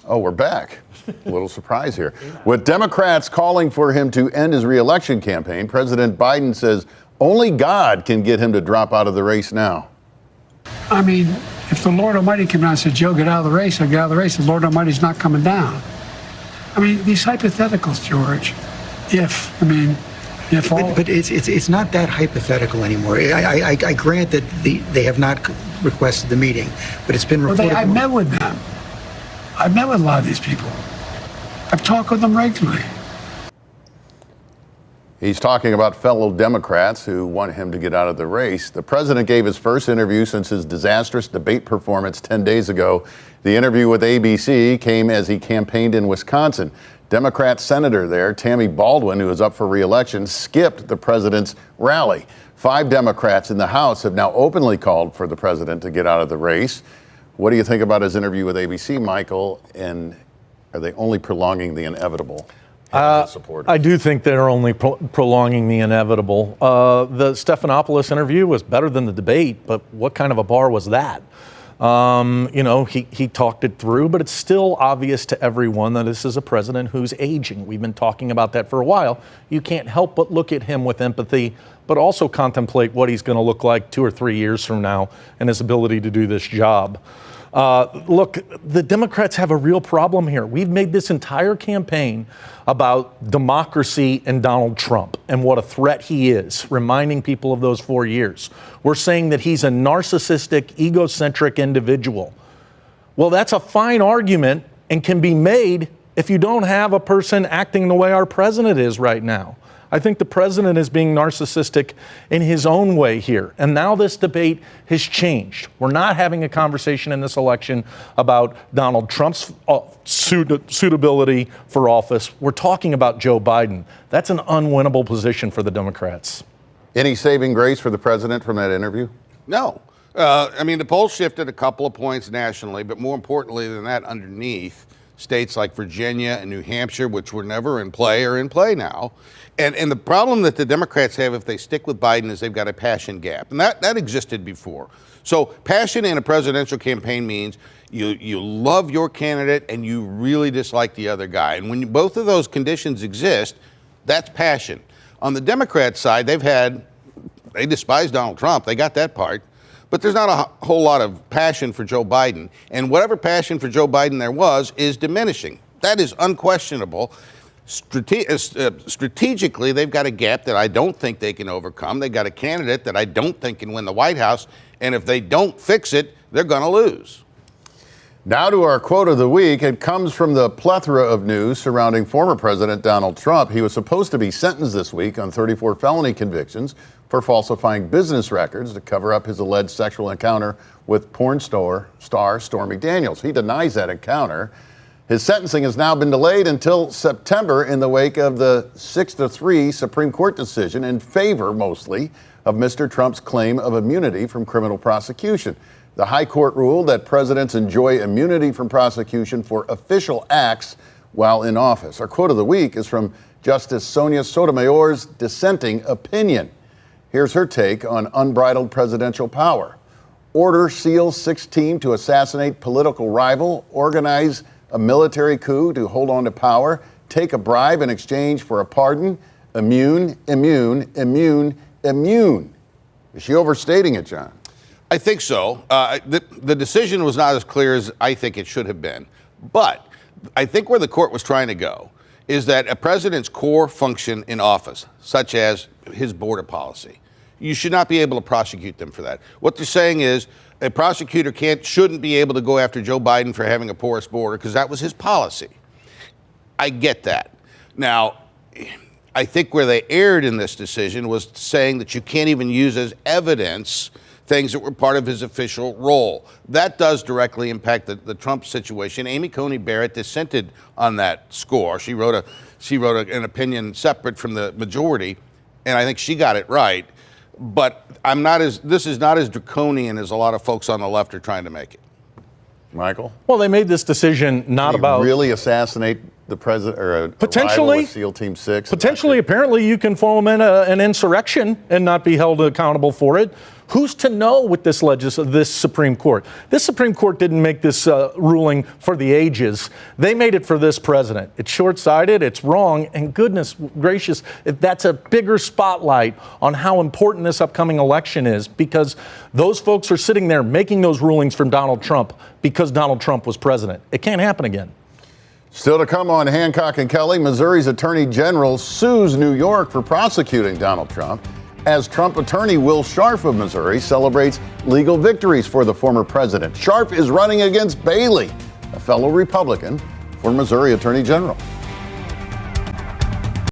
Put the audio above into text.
Oh, we're back. A little surprise here. With Democrats calling for him to end his reelection campaign, President Biden says only God can get him to drop out of the race now. I mean, if the Lord Almighty came down and said, Joe, get out of the race, I'll get out of the race. The Lord Almighty's not coming down. I mean, these hypotheticals, George, But it's not that hypothetical anymore. I grant that they have not requested the meeting, but it's been reported. I met with them. I've met with a lot of these people. I've talked with them regularly. He's talking about fellow Democrats who want him to get out of the race. The president gave his first interview since his disastrous debate performance 10 days ago. The interview with ABC came as he campaigned in Wisconsin. Democrat Senator there, Tammy Baldwin, who is up for re-election, skipped the president's rally. 5 Democrats in the House have now openly called for the president to get out of the race. What do you think about his interview with ABC, Michael? And are they only prolonging the inevitable? I do think they're only prolonging the inevitable. The Stephanopoulos interview was better than the debate, but what kind of a bar was that? He talked it through, but it's still obvious to everyone that this is a president who's aging. We've been talking about that for a while. You can't help but look at him with empathy, but also contemplate what he's going to look like 2 or 3 years from now and his ability to do this job. Look, the Democrats have a real problem here. We've made this entire campaign about democracy and Donald Trump and what a threat he is, reminding people of those 4 years. We're saying that he's a narcissistic, egocentric individual. Well, that's a fine argument and can be made if you don't have a person acting the way our president is right now. I think the president is being narcissistic in his own way here. And now this debate has changed. We're not having a conversation in this election about Donald Trump's suitability for office. We're talking about Joe Biden. That's an unwinnable position for the Democrats. Any saving grace for the president from that interview? No. The polls shifted a couple of points nationally, but more importantly than that, underneath, states like Virginia and New Hampshire, which were never in play, are in play now. And the problem that the Democrats have if they stick with Biden is they've got a passion gap. And that existed before. So passion in a presidential campaign means you love your candidate and you really dislike the other guy. And when both of those conditions exist, that's passion. On the Democrat side, they despise Donald Trump. They got that part. But there's not a whole lot of passion for Joe Biden. And whatever passion for Joe Biden there was is diminishing. That is unquestionable. Strategically, they've got a gap that I don't think they can overcome. They've got a candidate that I don't think can win the White House. And if they don't fix it, they're going to lose. Now to our quote of the week. It comes from the plethora of news surrounding former President Donald Trump. He was supposed to be sentenced this week on 34 felony convictions for falsifying business records to cover up his alleged sexual encounter with porn star Stormy Daniels. He denies that encounter. His sentencing has now been delayed until September in the wake of the 6-3 Supreme Court decision in favor, mostly, of Mr. Trump's claim of immunity from criminal prosecution. The High Court ruled that presidents enjoy immunity from prosecution for official acts while in office. Our quote of the week is from Justice Sonia Sotomayor's dissenting opinion. Here's her take on unbridled presidential power. Order SEAL 6 team to assassinate political rival, organize a military coup to hold on to power, take a bribe in exchange for a pardon. Immune, immune, immune, immune. Is she overstating it, John? I think so. The decision was not as clear as I think it should have been. But I think where the court was trying to go is that a president's core function in office, such as his border policy, you should not be able to prosecute them for that. What they're saying is a prosecutor shouldn't be able to go after Joe Biden for having a porous border because that was his policy. I get that. Now, I think where they erred in this decision was saying that you can't even use as evidence things that were part of his official role. That does directly impact the Trump situation. Amy Coney Barrett dissented on that score. She wrote an opinion separate from the majority, and I think she got it right. But this is not as draconian as a lot of folks on the left are trying to make it. Michael? Well, they made this decision not about really assassinate the president or potentially SEAL Team 6. Potentially, apparently, you can foment an insurrection and not be held accountable for it. Who's to know with this Supreme Court? This Supreme Court didn't make this ruling for the ages. They made it for this president. It's short-sighted, it's wrong, and goodness gracious, if that's a bigger spotlight on how important this upcoming election is, because those folks are sitting there making those rulings from Donald Trump because Donald Trump was president. It can't happen again. Still to come on Hancock and Kelly, Missouri's Attorney General sues New York for prosecuting Donald Trump as Trump attorney Will Scharf of Missouri celebrates legal victories for the former president. Scharf is running against Bailey, a fellow Republican, for Missouri Attorney General.